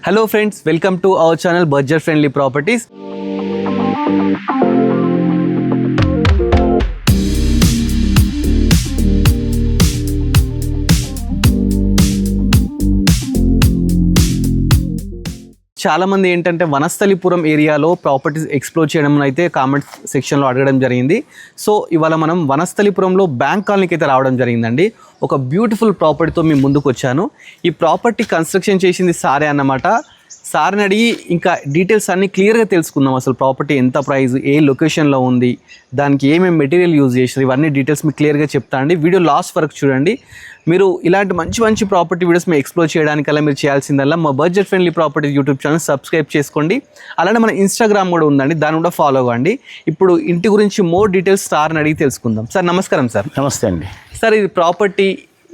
Hello friends, welcome to our channel Budget Friendly Properties. చాలా మంది ఏంటంటే వనస్థలిపురం ఏరియాలో ప్రాపర్టీస్ ఎక్స్ప్లోర్ చేయడం అయితే కామెంట్ సెక్షన్లో అడగడం జరిగింది. సో ఇవాళ మనం వనస్థలిపురంలో బ్యాంక్ కాలనీకి అయితే రావడం జరిగిందండి. ఒక బ్యూటిఫుల్ ప్రాపర్టీతో మేము ముందుకు వచ్చాను. ఈ ప్రాపర్టీ కన్స్ట్రక్షన్ చేసింది సారే అన్నమాట. సార్ని అడిగి ఇంకా డీటెయిల్స్ అన్నీ క్లియర్గా తెలుసుకుందాం. అసలు ప్రాపర్టీ ఎంత ప్రైస్, ఏ లొకేషన్లో ఉంది, దానికి ఏమేమి మెటీరియల్ యూజ్ చేసారు, ఇవన్నీ డీటెయిల్స్ మీకు క్లియర్గా చెప్తా అండి. వీడియో లాస్ట్ వరకు చూడండి. మీరు ఇలాంటి మంచి మంచి ప్రాపర్టీ వీడియోస్ మేము ఎక్స్ప్లోర్ చేయడానికల్లా మీరు చేయాల్సిందల్లా మా budget friendly property YouTube channel subscribe చేసుకోండి. అలానే మన ఇన్స్టాగ్రామ్ కూడా ఉందండి, దాన్ని కూడా ఫాలో అవ్వండి. ఇప్పుడు ఇంటి గురించి మోర్ డీటెయిల్స్ సార్ని అడిగి తెలుసుకుందాం. సార్ నమస్కారం. సార్ నమస్తే అండి. సార్ ఇది ప్రాపర్టీ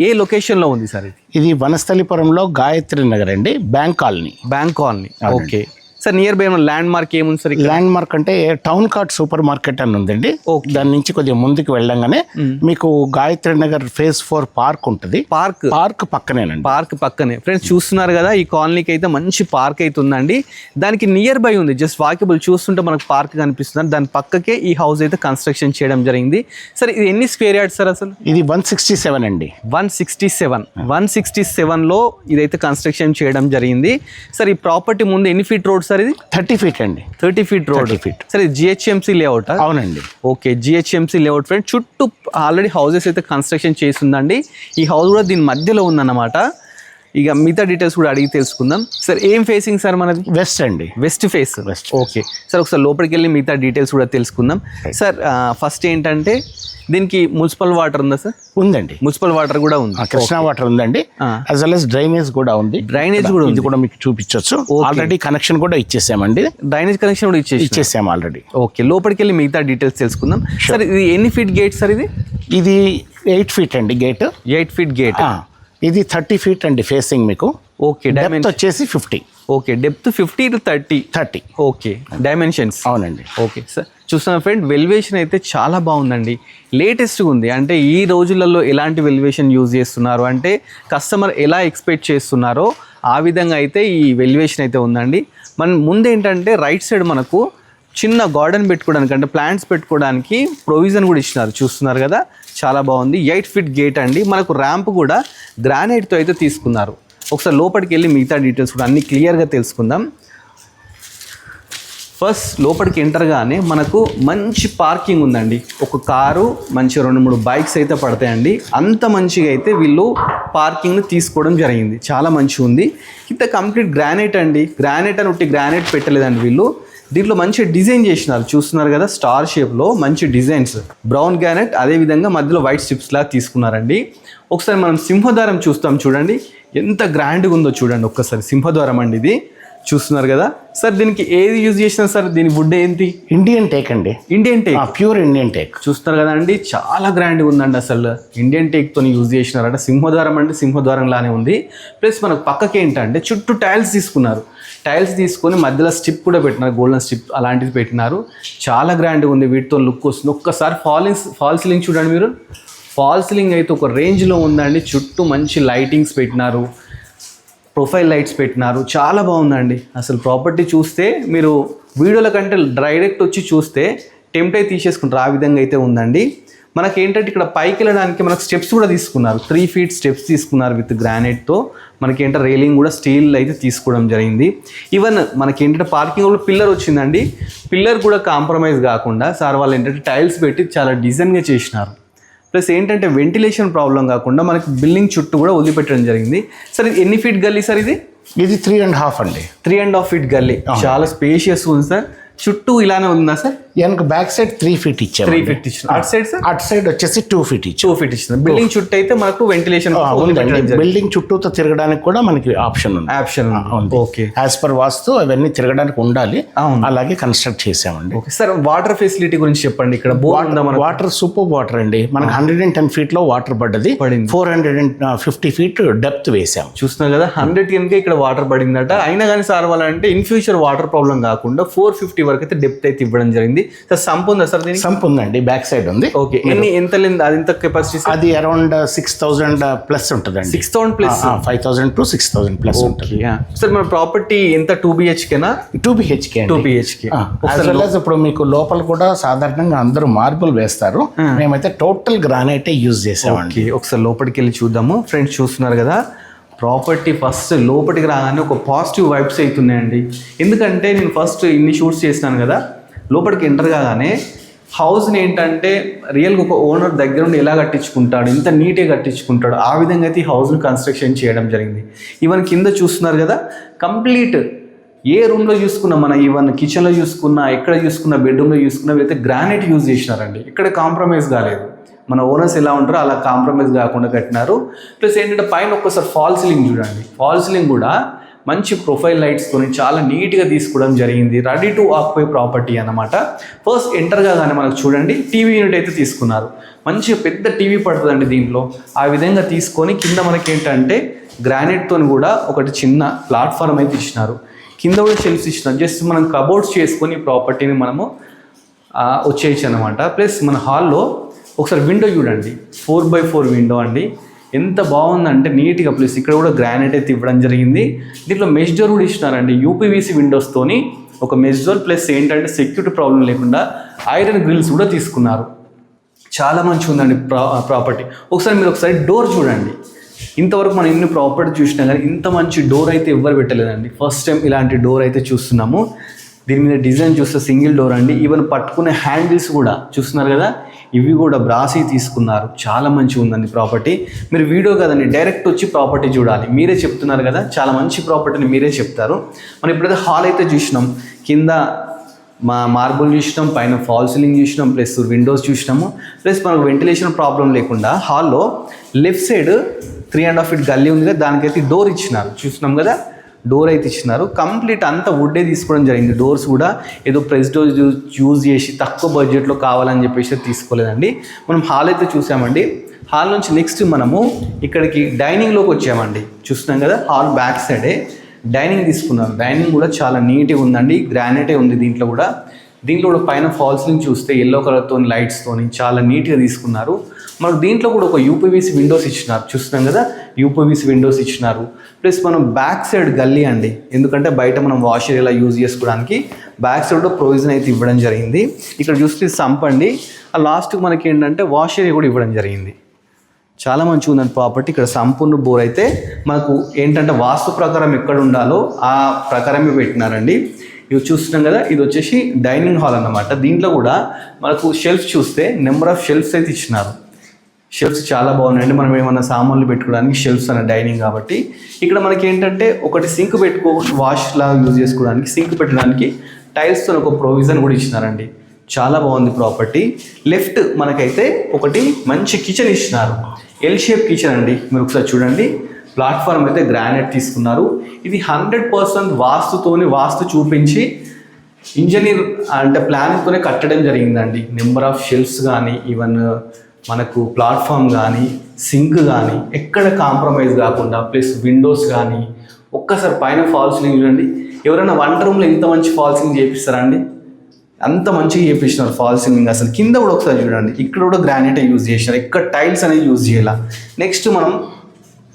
ఏ లొకేషన్లో ఉంది సార్? ఇది వనస్థలిపురంలో గాయత్రి నగర్ అండి, bank colony. Bank colony, okay. Sir near by ఏమైనా ల్యాండ్ మార్క్ ఏముంది సార్? ల్యాండ్ మార్క్ అంటే టౌన్ కార్ట్ సూపర్ మార్కెట్ అని ఉందండి. దాని నుంచి కొద్దిగా ముందుకు వెళ్ళంగానే మీకు గాయత్రి నగర్ ఫేజ్ 4 పార్క్ ఉంటుంది. పార్క్ పక్కనేనండి. పార్క్ పక్కనే ఫ్రెండ్స్ చూస్తున్నారు కదా, ఈ కాలనీకి అయితే మంచి పార్క్ అయితే ఉందండి. దానికి నియర్ బై ఉంది, జస్ట్ వాకబుల్. చూస్తుంటే మనకు పార్క్ కనిపిస్తుంది. దాని పక్కకే ఈ హౌస్ అయితే కన్స్ట్రక్షన్ చేయడం జరిగింది. సార్ ఇది ఎన్ని స్క్వేర్ యార్డ్స్ సార్? అసలు ఇది 167 అండి. 167లో ఇదైతే కన్స్ట్రక్షన్ చేయడం జరిగింది. సార్ ఈ ప్రాపర్టీ ముందు ఎన్ని ఫీట్ రోడ్ సార్? ఇది 30 ఫీట్ అండి. 30 ఫీట్ రోడ్. సరే జిహెచ్ఎంసీ లేఅవుట్? అవునండి. Okay, GHMC layout friend. చుట్టూ ఆల్రెడీ హౌసెస్ అయితే కన్స్ట్రక్షన్ చేస్తుందండి. ఈ హౌస్ కూడా దీని మధ్యలో ఉందన్నమాట. ఇక మిగతా డీటెయిల్స్ కూడా అడిగి తెలుసుకుందాం. సార్ ఏం ఫేసింగ్ సార్ మనది? వెస్ట్ అండి. West face. ఓకే సార్, ఒకసారి లోపలికి వెళ్ళి మిగతా డీటెయిల్స్ కూడా తెలుసుకుందాం. సార్ ఫస్ట్ ఏంటంటే దీనికి మున్సిపల్ వాటర్ ఉందా సార్? ఉందండి, మున్సిపల్ వాటర్ కూడా ఉంది. కృష్ణా వాటర్ ఉందండి. యాజ్ వెల్ as డ్రైనేజ్ కూడా ఉంది. డ్రైనేజ్ కూడా ఇది కూడా మీకు చూపించవచ్చు. ఆల్రెడీ కనెక్షన్ కూడా ఇచ్చేసామండి. డ్రైనేజ్ కనెక్షన్ కూడా ఇచ్చేసాము ఆల్రెడీ. ఓకే, లోపలికి వెళ్ళి మిగతా డీటెయిల్స్ తెలుసుకుందాం. సార్ ఇది ఎన్ని ఫీట్ గేట్ సార్? ఇది 8 ఫీట్ అండి గేట్. 8 feet gate. ఇది 30 ఫీట్ అండి ఫేసింగ్ మీకు. ఓకే, డెప్త్ వచ్చేసి 50. Okay, depth 50 to 30. Okay, dimensions. అవునండి. ఓకే సార్, చూస్తున్న ఫ్రెండ్ వెల్యువేషన్ అయితే చాలా బాగుందండి. లేటెస్ట్గా ఉంది. అంటే ఈ రోజులలో ఎలాంటి వెల్యువేషన్ యూజ్ చేస్తున్నారు అంటే కస్టమర్ ఎలా ఎక్స్పెక్ట్ చేస్తున్నారో ఆ విధంగా అయితే ఈ వెల్యువేషన్ అయితే ఉందండి. మన ముందేంటంటే రైట్ సైడ్ మనకు చిన్న గార్డెన్ పెట్టుకోవడానికి అంటే ప్లాంట్స్ పెట్టుకోవడానికి ప్రొవిజన్ కూడా ఇచ్చినారు. చూస్తున్నారు కదా, చాలా బాగుంది. 8 ఫీట్ గేట్ అండి. మనకు ర్యాంప్ కూడా గ్రానైట్తో అయితే తీసుకున్నారు. ఒకసారి లోపలికి వెళ్ళి మిగతా డీటెయిల్స్ కూడా అన్నీ క్లియర్గా తెలుసుకుందాం. ఫస్ట్ లోపలికి ఎంటర్గానే మనకు మంచి పార్కింగ్ ఉందండి. ఒక కారు, మంచి 2-3 బైక్స్ అయితే పడతాయండి. అంత మంచిగా అయితే వీళ్ళు పార్కింగ్ని తీసుకోవడం జరిగింది. చాలా మంచిగా ఉంది. ఇంత కంప్లీట్ గ్రానైట్ అండి. గ్రానైట్ అని గ్రానైట్ పెట్టలేదండి వీళ్ళు. దీంట్లో మంచి డిజైన్ చేసినారు. చూస్తున్నారు కదా, స్టార్ షేప్లో మంచి డిజైన్స్. బ్రౌన్ గ్రానైట్, అదేవిధంగా మధ్యలో వైట్ స్ట్రిప్స్ లాగా తీసుకున్నారండి. ఒకసారి మనం సింహద్వారం చూస్తాం. చూడండి ఎంత గ్రాండ్గా ఉందో చూడండి. ఒక్కసారి సింహద్వారం అండి ఇది. చూస్తున్నారు కదా సార్, దీనికి ఏది యూజ్ చేసినా సార్? దీని వుడ్ ఏంటి? ఇండియన్ టేక్ అండి. Indian teak, pure Indian teak. చూస్తున్నారు కదా అండి, చాలా గ్రాండ్గా ఉందండి. అసలు ఇండియన్ టేక్తో యూజ్ చేసినారంట. సింహద్వారం అంటే సింహద్వారం లానే ఉంది. ప్లస్ మనకు పక్కకి ఏంటంటే చుట్టూ టైల్స్ తీసుకున్నారు. టైల్స్ తీసుకొని మధ్యలో స్ట్రిప్ కూడా పెట్టినారు, గోల్డెన్ స్ట్రిప్ అలాంటిది పెట్టినారు. చాలా గ్రాండ్గా ఉంది. వీటితో లుక్ వస్తుంది. ఒక్కసారి ఫాల్ సీలింగ్ చూడండి మీరు. ఫాల్ సీలింగ్ అయితే ఒక రేంజ్లో ఉందండి. చుట్టూ మంచి లైటింగ్స్ పెట్టినారు, ప్రొఫైల్ లైట్స్ పెట్టినారు. చాలా బాగుందండి. అసలు ప్రాపర్టీ చూస్తే మీరు వీడియోల కంటే డైరెక్ట్ వచ్చి చూస్తే టెంప్ట్ అయితే తీసేసుకుంటారు. ఆ విధంగా అయితే ఉందండి. మనకేంటంటే ఇక్కడ పైకి వెళ్ళడానికి మనకు స్టెప్స్ కూడా తీసుకున్నారు. 3 ఫీట్ స్టెప్స్ తీసుకున్నారు విత్ గ్రానైట్తో. మనకేంటంటే రైలింగ్ కూడా స్టీల్ అయితే తీసుకోవడం జరిగింది. ఈవెన్ మనకేంటంటే పార్కింగ్లో పిల్లర్ వచ్చిందండి. పిల్లర్ కూడా కాంప్రమైజ్ కాకుండా సార్ వాళ్ళు ఏంటంటే టైల్స్ పెట్టి చాలా డిజైన్గా చేసినారు. ప్లస్ ఏంటంటే వెంటిలేషన్ ప్రాబ్లం కాకుండా మనకి బిల్డింగ్ చుట్టూ కూడా వదిలిపెట్టడం జరిగింది. సార్ ఇది ఎన్ని ఫీట్ గల్లీ సార్? ఇది 3.5 అండి. 3.5 ఫీట్ గల్లీ. చాలా స్పేషియస్ ఉంది సార్. చుట్టూ ఇలానే ఉందా సార్? వెనక బ్యాక్ సైడ్ 3 ఫీట్ ఇచ్చారు. 3 ఫీట్ ఇచ్చారు. అటు సైడ్ సార్? అటు సైడ్ వచ్చేసి 2 ఫీట్ ఇచ్చారు. 2 ఫీట్ ఇచ్చారు. బిల్డింగ్ చుట్టూ అయితే మనకు వెంటిలేషన్ బిల్డింగ్ చుట్టూతో తిరగడానికి కూడా మనకి ఆప్షన్ ఉంది. ఓకే, యాజ్ పర్ వాస్తు అవన్నీ తిరగడానికి ఉండాలి. అలాగే కన్స్ట్రక్ట్ చేసామండి. ఓకే సార్, వాటర్ ఫెసిలిటీ గురించి చెప్పండి. ఇక్కడ వాటర్ సూపర్ వాటర్ అండి. మనకి 110 ఫీట్ లో వాటర్ పడింది. 450 ఫీట్ డెప్త్ వేసాం. చూస్తున్నారు కదా, 110 ఇక్కడ వాటర్ పడిందట. అయినా కానీ సార్ వాళ్ళంటే ఇన్ ఫ్యూచర్ వాటర్ ప్రాబ్లం కాకుండా 450 వరకు అయితే డెప్త్ అయితే ఇవ్వడం జరిగింది. సార్ సంప్ ఉందా సార్ దీనికి? సంప్ ఉందండి, బ్యాక్ సైడ్ ఉంది. ఓకే, ఎంత లెంత్ అది ఎంత కెపాసిటీ? అది అరౌండ్ 6,000 ప్లస్ ఉంటుందండి. 6,000 ప్లస్, 5,000 to 6,000 ప్లస్ ఉంటుంది. సార్ మన ప్రాపర్టీ ఎంత 2 BHKనా? 2 BHK. 2 BHK. ఇప్పుడు మీకు లోపల కూడా సాధారణంగా అందరూ మార్బుల్ వేస్తారు, మేమైతే టోటల్ గ్రానైటే యూజ్ చేసామండి. ఒకసారి లోపలికి వెళ్ళి చూద్దాము. ఫ్రెండ్స్ చూస్తున్నారు కదా ప్రాపర్టీ, ఫస్ట్ లోపలికి రాగానే ఒక పాజిటివ్ వైబ్స్ అవుతున్నాయండి. ఎందుకంటే నేను ఫస్ట్ ఇన్ని షూట్స్ చేసినాను కదా, లోపలికి ఎంటర్ కాగానే హౌస్ని ఏంటంటే రియల్గా ఒక ఓనర్ దగ్గర నుండి ఎలా కట్టించుకుంటాడు, ఇంత నీట్గా కట్టించుకుంటాడు, ఆ విధంగా అయితే ఈ హౌస్ని కన్స్ట్రక్షన్ చేయడం జరిగింది. ఈవెన్ కింద చూస్తున్నారు కదా కంప్లీట్ ఏ రూమ్లో చూసుకున్నా, మన ఈవెన్ కిచెన్లో చూసుకున్నా, ఎక్కడ చూసుకున్నా, బెడ్రూమ్లో చూసుకున్నా అయితే గ్రానైట్ యూజ్ చేసినారండి. ఇక్కడ కాంప్రమైజ్ కాలేదు. మన ఓనర్స్ ఎలా ఉంటారో అలా కాంప్రమైజ్ కాకుండా కట్టినారు. ప్లస్ ఏంటంటే పైన ఒక్కసారి ఫాల్ సీలింగ్ చూడండి, ఫాల్ సీలింగ్ కూడా మంచి ప్రొఫైల్ లైట్స్తో చాలా నీట్గా తీసుకోవడం జరిగింది. రెడీ టు ఆక్యుపై ప్రాపర్టీ అన్నమాట. ఫస్ట్ ఎంటర్ కాగానే మనకు చూడండి టీవీ యూనిట్ అయితే తీసుకున్నారు. మంచిగా పెద్ద టీవీ పడుతుందండి దీంట్లో. ఆ విధంగా తీసుకొని కింద మనకి ఏంటంటే గ్రానైట్తో కూడా ఒకటి చిన్న ప్లాట్ఫామ్ అయితే ఇచ్చినారు. కింద కూడా షెల్ఫ్స్ ఇచ్చినారు. జస్ట్ మనం కబోర్డ్స్ చేసుకొని ప్రాపర్టీని మనము వచ్చేయచ్చు అనమాట. ప్లస్ మన హాల్లో ఒకసారి విండో చూడండి, 4x4 విండో అండి. ఎంత బాగుందంటే నీట్గా. ప్లస్ ఇక్కడ కూడా గ్రానైట్ అయితే ఇవ్వడం జరిగింది. దీంట్లో మెష్ డోర్ కూడా ఇచ్చినారండి, యూపీవీసీ విండోస్తోని ఒక మెష్ డోర్. ప్లస్ ఏంటంటే సెక్యూరిటీ ప్రాబ్లం లేకుండా ఐరన్ గ్రిల్స్ కూడా తీసుకున్నారు. చాలా మంచిగా ఉందండి ప్రాపర్టీ. ఒకసారి డోర్ చూడండి. ఇంతవరకు మనం ఎన్ని ప్రాపర్టీ చూసినా కానీ ఇంత మంచి డోర్ అయితే ఎవ్వరు పెట్టలేదండి. ఫస్ట్ టైం ఇలాంటి డోర్ అయితే చూస్తున్నాము. దీని మీద డిజైన్ చూస్తే సింగిల్ డోర్ అండి. ఈవెన్ పట్టుకునే హ్యాండిల్స్ కూడా చూస్తున్నారు కదా, ఇవి కూడా బ్రాసీ తీసుకున్నారు. చాలా మంచిగా ఉందండి ప్రాపర్టీ. మీరు వీడియో కదండి, డైరెక్ట్ వచ్చి ప్రాపర్టీ చూడాలి. మీరే చెప్తున్నారు కదా చాలా మంచి ప్రాపర్టీని మీరే చెప్తారు. మనం ఇప్పుడైతే హాల్ అయితే చూసినాం, కింద మార్బుల్ చూసినాం, పైన ఫాల్ సీలింగ్ చూసినాం, ప్లస్ విండోస్ చూసినాము. ప్లస్ మనకు వెంటిలేషన్ ప్రాబ్లం లేకుండా హాల్లో లెఫ్ట్ సైడ్ 3.5 feet గల్లీ ఉంది కదా, దానికైతే డోర్ ఇచ్చినారు. చూసినాం కదా, డోర్ అయితే ఇచ్చినారు. కంప్లీట్ అంతా వుడ్డే తీసుకోవడం జరిగింది. డోర్స్ కూడా ఏదో ప్రెస్ డోర్ యూజ్ చేసి తక్కువ బడ్జెట్లో కావాలని చెప్పేసి తీసుకోలేదండి. మనం హాల్ అయితే చూసామండి. హాల్ నుంచి నెక్స్ట్ మనము ఇక్కడికి డైనింగ్లోకి వచ్చామండి. చూస్తున్నాం కదా, హాల్ బ్యాక్ సైడే డైనింగ్ తీసుకున్నాం. డైనింగ్ కూడా చాలా నీట్గా ఉందండి, గ్రానైటే ఉంది దీంట్లో కూడా. పైన ఫాల్ సీలింగ్ చూస్తే ఎల్లో కలర్తో లైట్స్తోని చాలా నీట్గా తీసుకున్నారు. మనకు దీంట్లో కూడా ఒక యూపీవీసీ విండోస్ ఇచ్చినారు. చూస్తున్నాం కదా, యూపీవీసీ విండోస్ ఇచ్చినారు. ప్లస్ మనం బ్యాక్ సైడ్ గల్లీ అండి, ఎందుకంటే బయట మనం వాషర్ ఇలా యూజ్ చేసుకోవడానికి బ్యాక్ సైడ్ ప్రొవిజన్ అయితే ఇవ్వడం జరిగింది. ఇక్కడ చూస్తే సంప్ అండి, ఆ లాస్ట్కి మనకి ఏంటంటే వాషర్ కూడా ఇవ్వడం జరిగింది. చాలా మంచిగా ఉందండి ప్రాపర్టీ. ఇక్కడ సంపూర్ణ బోర్ అయితే మనకు ఏంటంటే వాస్తు ప్రకారం ఎక్కడ ఉండాలో ఆ ప్రకారమే పెట్టినారండి. ఇవి చూస్తున్నాం కదా, ఇది వచ్చేసి డైనింగ్ హాల్ అన్నమాట. దీంట్లో కూడా మనకు షెల్ఫ్స్ చూస్తే నెంబర్ ఆఫ్ షెల్ఫ్స్ అయితే ఇచ్చినారు. షెల్ఫ్స్ చాలా బాగున్నాయండి. మనం ఏమన్నా సామాన్లు పెట్టుకోవడానికి షెల్ఫ్స్ అన్న డైనింగ్ కాబట్టి. ఇక్కడ మనకి ఏంటంటే ఒకటి సింక్ వాష్ లాగా యూజ్ చేసుకోవడానికి, సింక్ పెట్టడానికి టైల్స్తో ఒక ప్రొవిజన్ కూడా ఇచ్చినారండి. చాలా బాగుంది ప్రాపర్టీ. లెఫ్ట్ మనకైతే ఒకటి మంచి కిచెన్ ఇచ్చినారు. ఎల్ షేప్ కిచెన్ అండి. మీరు ఒకసారి చూడండి, ప్లాట్ఫామ్ అయితే గ్రానైట్ తీసుకున్నారు. ఇది 100% వాస్తు చూపించి ఇంజనీర్ అంటే ప్లానింగ్తోనే కట్టడం జరిగిందండి. నెంబర్ ఆఫ్ షెల్ఫ్స్ కానీ, ఈవెన్ మనకు ప్లాట్ఫామ్ కానీ, సింక్ కానీ ఎక్కడ కాంప్రమైజ్ కాకుండా, ప్లస్ విండోస్ కానీ. ఒక్కసారి పైన ఫాల్ సీలింగ్ చూడండి. ఎవరైనా వంట రూమ్లో ఇంత మంచి ఫాల్ సీలింగ్ చేపిస్తారా అండి? అంత మంచిగా చేపించినారు ఫాల్ సీలింగ్. అసలు కింద కూడా ఒకసారి చూడండి, ఇక్కడ కూడా గ్రానైటే యూజ్ చేసినారు, ఇక్కడ టైల్స్ అనేది యూజ్ చేయాల. నెక్స్ట్ మనం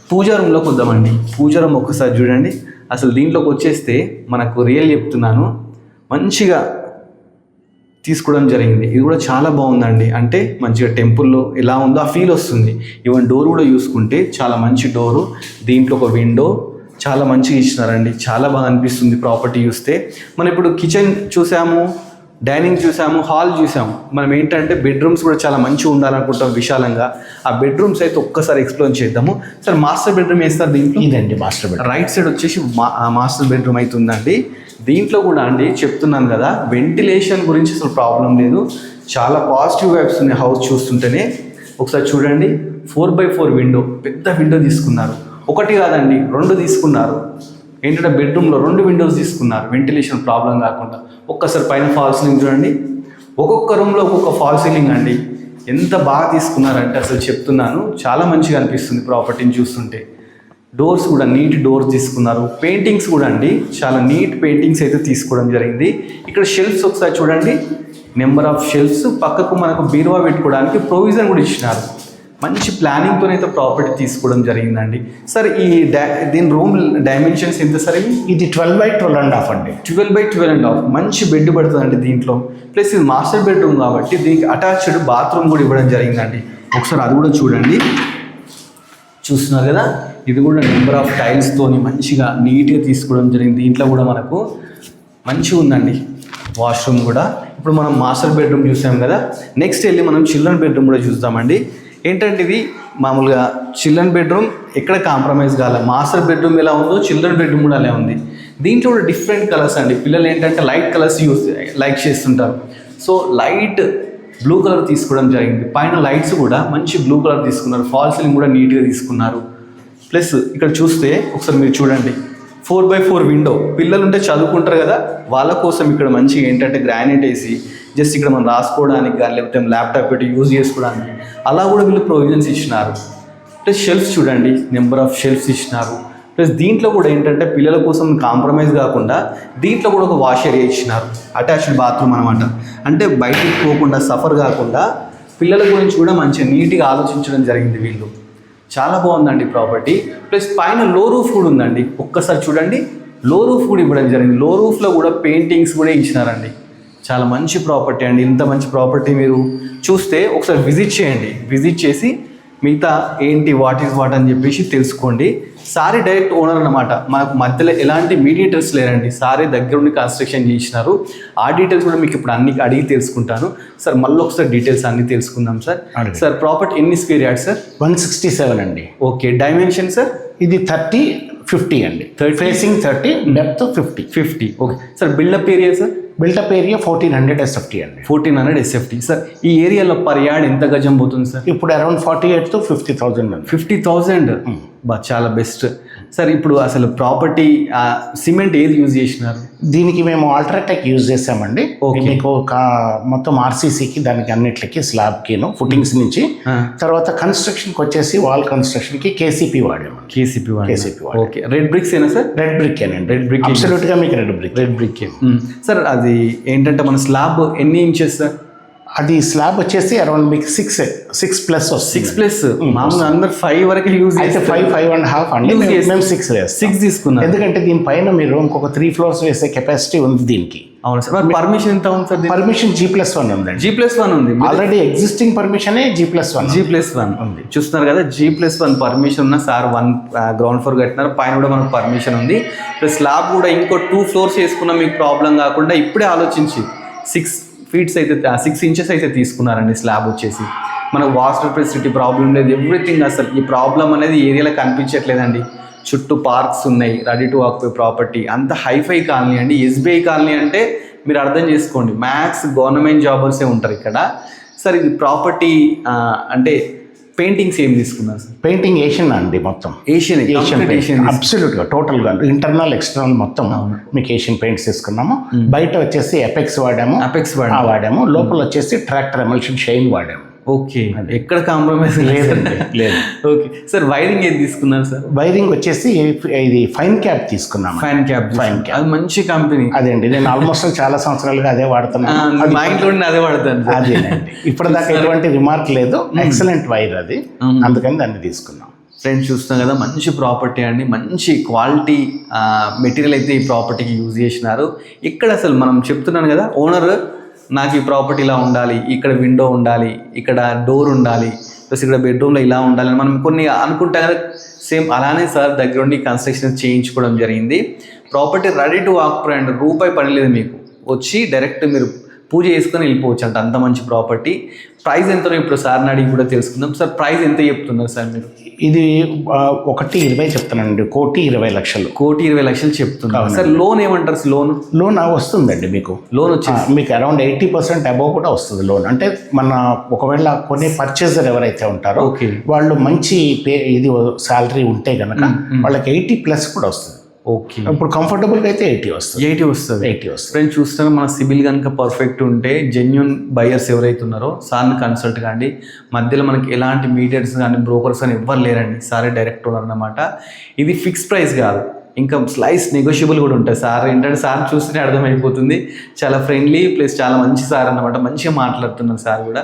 పూజా రూమ్లోకి వద్దామండి. పూజా రూమ్ ఒక్కసారి చూడండి. అసలు దీంట్లోకి వచ్చేస్తే మనకు రియల్ చెప్తున్నాను, మంచిగా తీసుకోవడం జరిగింది. ఇది కూడా చాలా బాగుందండి. అంటే మంచిగా టెంపుల్లో ఎలా ఉందో ఆ ఫీల్ వస్తుంది. ఈవెన్ డోర్ కూడా చూసుకుంటే చాలా మంచి డోరు, దీంట్లో ఒక విండో చాలా మంచిగా ఇచ్చినారండి. చాలా బాగా అనిపిస్తుంది ప్రాపర్టీ చూస్తే. మనం ఇప్పుడు కిచెన్ చూసాము, డైనింగ్ చూసాము, హాల్ చూసాము. మనం ఏంటంటే బెడ్రూమ్స్ కూడా చాలా మంచిగా ఉండాలనుకుంటాం విశాలంగా. ఆ బెడ్రూమ్స్ అయితే ఒక్కసారి ఎక్స్ప్లోర్ చేద్దాము. సార్ మాస్టర్ బెడ్రూమ్ వేస్తారు దీంట్లో? ఇదండి మాస్టర్ బెడ్రూమ్. రైట్ సైడ్ వచ్చేసి మాస్టర్ బెడ్రూమ్ అయితే ఉందండి. దీంట్లో కూడా అండి చెప్తున్నాను కదా, వెంటిలేషన్ గురించి అసలు ప్రాబ్లం లేదు. చాలా పాజిటివ్ వైబ్స్ ఉన్నాయి హౌస్ చూస్తుంటేనే. ఒకసారి చూడండి, 4x4 విండో, పెద్ద విండో తీసుకున్నారు. ఒకటి కాదండి, 2 తీసుకున్నారు. ఏంటంటే బెడ్రూమ్లో 2 విండోస్ తీసుకున్నారు, వెంటిలేషన్ ప్రాబ్లం కాకుండా. ఒక్కసారి పైన ఫాల్ సీలింగ్ చూడండి, ఒక్కొక్క రూమ్లో ఒక్కొక్క ఫాల్ సీలింగ్ అండి. ఎంత బాగా తీసుకున్నారంటే అసలు చెప్తున్నాను, చాలా మంచిగా అనిపిస్తుంది ప్రాపర్టీని చూస్తుంటే. డోర్స్ కూడా నీట్ డోర్స్ తీసుకున్నారు. పెయింటింగ్స్ కూడా అండి చాలా నీట్ పెయింటింగ్స్ అయితే తీసుకోవడం జరిగింది. ఇక్కడ షెల్ఫ్స్ ఒకసారి చూడండి, నెంబర్ ఆఫ్ షెల్ఫ్స్, పక్కకు మనకు బీరువా పెట్టుకోవడానికి ప్రొవిజన్ కూడా ఇచ్చినారు. మంచి ప్లానింగ్తో అయితే ప్రాపర్టీ తీసుకోవడం జరిగిందండి. సార్ ఈ దీని రూమ్ డైమెన్షన్స్ ఎంత సార్? ఇది 12x12.5 అండి. 12x12.5 మంచి బెడ్ పడుతుందండి దీంట్లో. ప్లస్ ఇది మాస్టర్ బెడ్రూమ్ కాబట్టి దీనికి అటాచ్డ్ బాత్రూమ్ కూడా ఇవ్వడం జరిగిందండి. ఒకసారి అది కూడా చూడండి. చూస్తున్నారు కదా, ఇది కూడా నెంబర్ ఆఫ్ టైల్స్తోని మంచిగా నీట్గా తీసుకోవడం జరిగింది. దీంట్లో కూడా మనకు మంచిగా ఉందండి వాష్రూమ్ కూడా. ఇప్పుడు మనం మాస్టర్ బెడ్రూమ్ చూసాం కదా, నెక్స్ట్ వెళ్ళి మనం చిల్డ్రన్ బెడ్రూమ్ కూడా చూద్దామండి. ఏంటంటే ఇది మామూలుగా చిల్డ్రన్ బెడ్రూమ్ ఎక్కడ కాంప్రమైజ్ కాలే. మాస్టర్ బెడ్రూమ్ ఎలా ఉందో చిల్డ్రన్ బెడ్రూమ్ కూడా అలా ఉంది. దీంట్లో కూడా డిఫరెంట్ కలర్స్ అండి. పిల్లలు ఏంటంటే లైట్ కలర్స్ లైక్ చేస్తుంటారు. సో లైట్ బ్లూ కలర్ తీసుకోవడం జరిగింది. పైన లైట్స్ కూడా మంచి బ్లూ కలర్ తీసుకున్నారు. ఫాల్ సీలింగ్ కూడా నీట్గా తీసుకున్నారు. ప్లస్ ఇక్కడ చూస్తే ఒకసారి మీరు చూడండి, 4x4 విండో. పిల్లలు ఉంటే చదువుకుంటారు కదా, వాళ్ళ కోసం ఇక్కడ మంచిగా ఏంటంటే గ్రానైట్ వేసి జస్ట్ ఇక్కడ మనం రాసుకోవడానికి కానీ లేకపోతే ల్యాప్టాప్ పెట్టి యూజ్ చేసుకోవడానికి అలా కూడా వీళ్ళు ప్రొవిజన్స్ ఇచ్చినారు. ప్లస్ షెల్ఫ్స్ చూడండి, నెంబర్ ఆఫ్ షెల్ఫ్స్ ఇచ్చినారు. ప్లస్ దీంట్లో కూడా ఏంటంటే పిల్లల కోసం కాంప్రమైజ్ కాకుండా దీంట్లో కూడా ఒక వాష్ ఏరియా ఇచ్చినారు. అటాచ్డ్ బాత్రూమ్ అనమాట. అంటే బయటికి పోకుండా సఫర్ కాకుండా పిల్లల గురించి కూడా మంచిగా నీట్గా ఆలోచించడం జరిగింది వీళ్ళు. చాలా బాగుందండి ప్రాపర్టీ. ప్లస్ పైన లో రూఫ్ కూడా ఉందండి. ఒక్కసారి చూడండి, లో రూఫ్ కూడా ఇవ్వడం జరిగింది. లో రూఫ్లో కూడా పెయింటింగ్స్ కూడా ఇచ్చినారండి. చాలా మంచి ప్రాపర్టీ అండి. ఇంత మంచి ప్రాపర్టీ మీరు చూస్తే ఒకసారి విజిట్ చేయండి. విజిట్ చేసి మిగతా ఏంటి వాట్ ఈజ్ వాట్ అని చెప్పేసి తెలుసుకోండి. సారీ డైరెక్ట్ ఓనర్ అనమాట. మనకు మధ్యలో ఎలాంటి మీడియేటర్స్ లేరండి. సారీ దగ్గరుండి కన్స్ట్రక్షన్ చేసినారు. ఆ డీటెయిల్స్ కూడా మీకు ఇప్పుడు అన్ని అడిగి తెలుసుకుంటాను. సార్ మళ్ళీ ఒకసారి డీటెయిల్స్ అన్ని తెలుసుకుందాం సార్. సార్ ప్రాపర్టీ ఎన్ని స్క్వేర్ యార్డ్స్ సార్? 167 అండి. Okay, dimension sir? ఇది 30-50 అండి. Facing 30, depth 50. Okay sir. Built up area sir? Built up area 1400 SFT అండి. 1400 SFT సార్. ఈ ఏరియాలో పర్ యార్డ్ ఎంత గజం పోతుంది సార్? ఇప్పుడు అరౌండ్ 48,000 to 50,000 అండి. 50,000 బా, చాలా బెస్ట్ సార్. ఇప్పుడు అసలు ప్రాపర్టీ సిమెంట్ ఏది యూజ్ చేసినారు? దీనికి మేము అల్ట్రాటెక్ యూజ్ చేసామండి. మీకు మొత్తం ఆర్సీసీకి దానికి అన్నిట్లకి స్లాబ్కిను ఫుటింగ్స్ నుంచి తర్వాత కన్స్ట్రక్షన్కి వచ్చేసి వాల్ కన్స్ట్రక్షన్కి కేసీపీ వాడాము. KCP okay. రెడ్ బ్రిక్స్ ఏనా సార్? రెడ్ బ్రిక్ ఏనండి. రెడ్ బ్రిక్ అబ్సల్యూట్గా మీకు రెడ్ బ్రిక్ సార్. అది ఏంటంటే మన స్లాబ్ ఎన్ని ఇంచెస్ సార్? అది స్లాబ్ వచ్చేసి అరౌండ్ మీకు 6+ వస్తుంది. 6+. మామూలుగా అందరు 5 వరకు యూజ్ అయితే 5.5 అండి. మేము 6 తీసుకున్నాం. ఎందుకంటే దీనిపైన మీరు ఇంకొక 3 floors వేసే కెపాసిటీ ఉంది దీనికి. అవును సార్. మరి పర్మిషన్ ఎంత ఉంది సార్? పర్మిషన్ G+1 ఉందండి. G+1 ఉంది. ఆల్రెడీ ఎగ్జిస్టింగ్ పర్మిషన్ G+1 ఉంది. చూస్తున్నారు కదా, G+1 పర్మిషన్ ఉన్న సార్ 1 గ్రౌండ్ ఫ్లోర్ కట్టినారు. పైన కూడా మనకు పర్మిషన్ ఉంది. ప్లస్ స్లాబ్ కూడా ఇంకో 2 floors వేసుకున్నా మీకు ప్రాబ్లం కాకుండా ఇప్పుడే ఆలోచించి 6 inches అయితే తీసుకున్నారండి. స్లాబ్ వచ్చేసి మనకు వాటర్ ఫెసిలిటీ ప్రాబ్లం లేదు, ఎవ్రీథింగ్. అసలు ఈ ప్రాబ్లం అనేది ఏరియాలో కనిపించట్లేదండి. చుట్టూ పార్క్స్ ఉన్నాయి, రెడీ టు ఆక్యుపై ప్రాపర్టీ. అంత హైఫై కాలనీ అండి. SBI కాలనీ అంటే మీరు అర్థం చేసుకోండి, మ్యాక్స్ గవర్నమెంట్ జాబర్సే ఉంటారు ఇక్కడ. సార్ ఇది ప్రాపర్టీ అంటే పెయింటింగ్స్ ఏం తీసుకున్నారు సార్? పెయింటింగ్ ఏషియన్ అండి. మొత్తం ఏషియన్ అబ్సల్యూట్గా టోటల్గా ఇంటర్నల్ ఎక్స్టర్నల్ మొత్తం మీకు ఏషియన్ పెయింట్స్ తీసుకున్నాము. బయట వచ్చేసి ఎపెక్స్ వాడాము. లోపల వచ్చేసి ట్రాక్టర్ ఎమల్షన్ షైన్ వాడాము. ఓకే, ఎక్కడ కాంప్రమైజ్ లేదండి. లేదు. Okay sir. వైరింగ్ ఏది తీసుకున్నారు సార్? వైరింగ్ వచ్చేసి ఇది ఫైన్ క్యాప్ తీసుకున్నాము. ఫైన్ క్యాప్ అది మంచి కంపెనీ. అదేండి, నేను ఆల్మోస్ట్ చాలా సంవత్సరాలుగా అదే వాడుతున్నాను. మా ఇంట్లో అదే వాడతాను. అదేనండి. ఇప్పటిదాకా ఎటువంటి రిమార్క్ లేదు. ఎక్సలెంట్ వైర్ అది, అందుకని దాన్ని తీసుకున్నాం. ఫ్రెండ్స్ చూస్తున్నాం కదా, మంచి ప్రాపర్టీ అండి. మంచి క్వాలిటీ మెటీరియల్ అయితే ఈ ప్రాపర్టీకి యూజ్ చేసినారు. ఇక్కడ అసలు మనం చెప్తున్నాను కదా, ఓనర్ నాకు ఈ ప్రాపర్టీ ఇలా ఉండాలి, ఇక్కడ విండో ఉండాలి, ఇక్కడ డోర్ ఉండాలి, ప్లస్ ఇక్కడ బెడ్రూమ్లో ఇలా ఉండాలి అని మనం కొన్ని అనుకుంటాం కదా, సేమ్ అలానే సార్ దగ్గరుండి కన్స్ట్రక్షన్ చేయించుకోవడం జరిగింది. Property ready to occupy and రూపాయి పని లేదు మీకు. వచ్చి డైరెక్ట్ మీరు పూజ చేసుకొని వెళ్ళిపోవచ్చు అంట, అంత మంచి ప్రాపర్టీ. ప్రైస్ ఎంతో ఇప్పుడు సార్ని అడిగి కూడా తెలుసుకుందాం. సార్ ప్రైస్ ఎంత చెప్తున్నారు సార్ మీరు? ఇది 1,20,000 చెప్తానండి. 1,20,00,000. 1,20,00,000 చెప్తున్నారు సార్. లోన్ ఏమంటారు? లోన్ వస్తుందండి. మీకు లోన్ వచ్చి మీకు అరౌండ్ 80% అబోవ్ కూడా వస్తుంది లోన్. అంటే మన ఒకవేళ కొన్ని పర్చేజర్ ఎవరైతే ఉంటారో వాళ్ళు మంచి ఇది శాలరీ ఉంటే కనుక వాళ్ళకి 80+ కూడా వస్తుంది. ఓకే, ఇప్పుడు కంఫర్టబుల్గా అయితే 80 వస్తుంది. 80 వస్తుంది. 80 వస్తుంది. ఫ్రెండ్స్ చూస్తాను, మన సిబిల్ కనుక పర్ఫెక్ట్ ఉంటే జెన్యున్ బయర్స్ ఎవరైతే ఉన్నారో సార్ని కన్సల్ట్ కాండి. మధ్యలో మనకి ఎలాంటి మీడియర్స్ కానీ బ్రోకర్స్ కానీ ఎవ్వరు లేరండి, సారే డైరెక్ట్ ఓనర్ అన్నమాట. ఇది ఫిక్స్ ప్రైస్ కాదు, ఇంకా స్లైస్ నెగోషియబుల్ కూడా ఉంటుంది. సార్ ఏంటంటే సార్ చూస్తేనే అర్థమైపోతుంది, చాలా ఫ్రెండ్లీ ప్లస్ చాలా మంచి సార్ అన్నమాట, మంచిగా మాట్లాడుతున్నారు సార్ కూడా.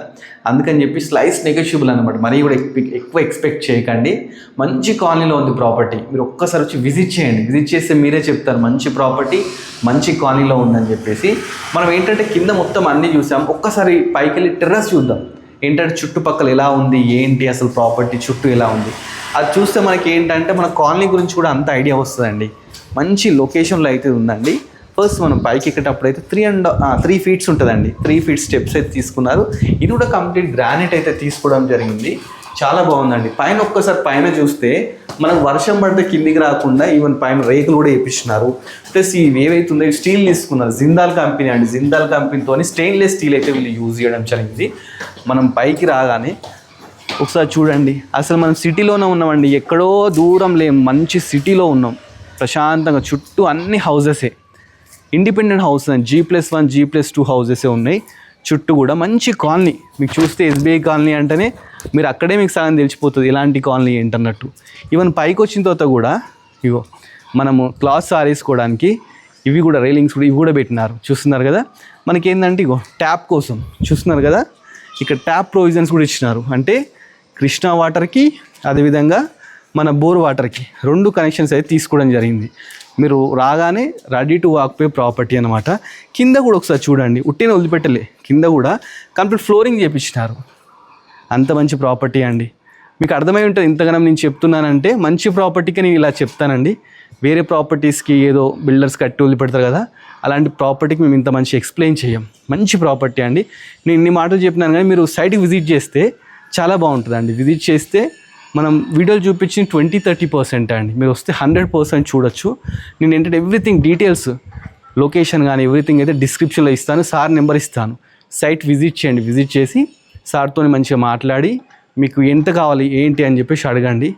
అందుకని చెప్పి స్లైస్ నెగోషియబుల్ అనమాట, మరీ కూడా ఎక్కువ ఎక్స్పెక్ట్ చేయకండి. మంచి కాలనీలో ఉంది ప్రాపర్టీ, మీరు ఒక్కసారి వచ్చి విజిట్ చేయండి. విజిట్ చేస్తే మీరే చెప్తారు మంచి ప్రాపర్టీ మంచి కాలనీలో ఉందని చెప్పేసి. మనం ఏంటంటే కింద మొత్తం అన్నీ చూసాం, ఒక్కసారి పైకి వెళ్ళి టెర్రస్ చూద్దాం. ఏంటంటే చుట్టుపక్కల ఎలా ఉంది ఏంటి, అసలు ప్రాపర్టీ చుట్టూ ఎలా ఉంది అది చూస్తే మనకి ఏంటంటే మన కాలనీ గురించి కూడా అంత ఐడియా వస్తుందండి. మంచి లొకేషన్లో అయితే ఉందండి. ఫస్ట్ మనం పైకి ఎక్కేటప్పుడు అయితే 3 feet ఉంటుందండి. 3 feet స్టెప్స్ అయితే తీసుకున్నారు. ఇది కూడా కంప్లీట్ గ్రానైట్ అయితే తీసుకోవడం జరిగింది. చాలా బాగుందండి. పైన ఒక్కసారి పైన చూస్తే మనకు వర్షం పడితే కిందికి రాకుండా ఈవెన్ పైన రేకులు కూడా వేయించినారు. ప్లస్ ఇవి ఏవైతుందో స్టీల్ తీసుకున్నారు, జిందాల్ కంపెనీ అండి. జిందాల్ కంపెనీతో స్టెయిన్లెస్ స్టీల్ అయితే వీళ్ళు యూజ్ చేయడం జరిగింది. మనం పైకి రాగానే ఒకసారి చూడండి, అసలు మనం సిటీలోనే ఉన్నామండి, ఎక్కడో దూరం లేం, మంచి సిటీలో ఉన్నాం ప్రశాంతంగా. చుట్టూ అన్ని హౌజెసే, ఇండిపెండెంట్ హౌస్ అండి. G+1 G+2 హౌజెసే ఉన్నాయి చుట్టూ కూడా. మంచి కాలనీ, మీకు చూస్తే SBI కాలనీ అంటేనే మీరు అక్కడే మీకు సగం తెలిసిపోతుంది ఇలాంటి కాలనీ ఏంటన్నట్టు. ఈవెన్ పైకి వచ్చిన తర్వాత కూడా ఇగో మనము క్లాత్స్ ఆరేసుకోవడానికి ఇవి కూడా రైలింగ్స్ కూడా ఇవి కూడా పెట్టినారు, చూస్తున్నారు కదా. మనకి ఏంటంటే ఇగో ట్యాప్ కోసం చూస్తున్నారు కదా, ఇక్కడ ట్యాప్ ప్రొవిజన్స్ కూడా ఇచ్చినారు. అంటే కృష్ణా వాటర్కి అదేవిధంగా మన బోర్ వాటర్కి 2 కనెక్షన్స్ అయితే తీసుకోవడం జరిగింది. మీరు రాగానే రెడీ టు వాక్పే ప్రాపర్టీ అనమాట. కింద కూడా ఒకసారి చూడండి, ఉట్టిన వదిలిపెట్టలే, కింద కూడా కంప్లీట్ ఫ్లోరింగ్ చేయించినారు. అంత మంచి ప్రాపర్టీ అండి. మీకు అర్థమై ఉంటుంది ఇంతగానం నేను చెప్తున్నానంటే మంచి ప్రాపర్టీకి నేను ఇలా చెప్తానండి. వేరే ప్రాపర్టీస్కి ఏదో బిల్డర్స్ కట్టి వదిలిపెడతారు కదా, అలాంటి ప్రాపర్టీకి మేము ఇంత మంచి ఎక్స్ప్లెయిన్ చేయం. మంచి ప్రాపర్టీ అండి. నేను ఇన్ని మాటలు చెప్పినాను కానీ మీరు సైట్కి విజిట్ చేస్తే చాలా బాగుంటుందండి. విజిట్ చేస్తే మనం వీడియోలు చూపించిన 20-30% అండి, మీరు వస్తే 100% చూడొచ్చు. నేను ఏంటంటే ఎవ్రీథింగ్ డీటెయిల్స్, లొకేషన్ కానీ ఎవ్రీథింగ్ అయితే డిస్క్రిప్షన్లో ఇస్తాను, సార్ నెంబర్ ఇస్తాను. సైట్ విజిట్ చేయండి. విజిట్ చేసి సార్తో మంచిగా మాట్లాడి మీకు ఎంత కావాలి ఏంటి అని చెప్పేసి అడగండి.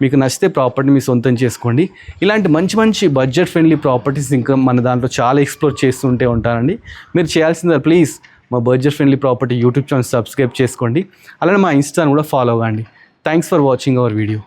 మీకు నచ్చితే ప్రాపర్టీ మీ సొంతం చేసుకోండి. ఇలాంటి మంచి మంచి బడ్జెట్ ఫ్రెండ్లీ ప్రాపర్టీస్ ఇంకా మన దాంట్లో చాలా ఎక్స్ప్లోర్ చేస్తుంటే ఉంటానండి. మీరు చేయాల్సిందే ప్లీజ్ మా budget friendly property YouTube channel subscribe చేసుకోండి. అలానే మా ఇన్స్టాని కూడా ఫాలో అవ్వండి. Thanks for watching our video.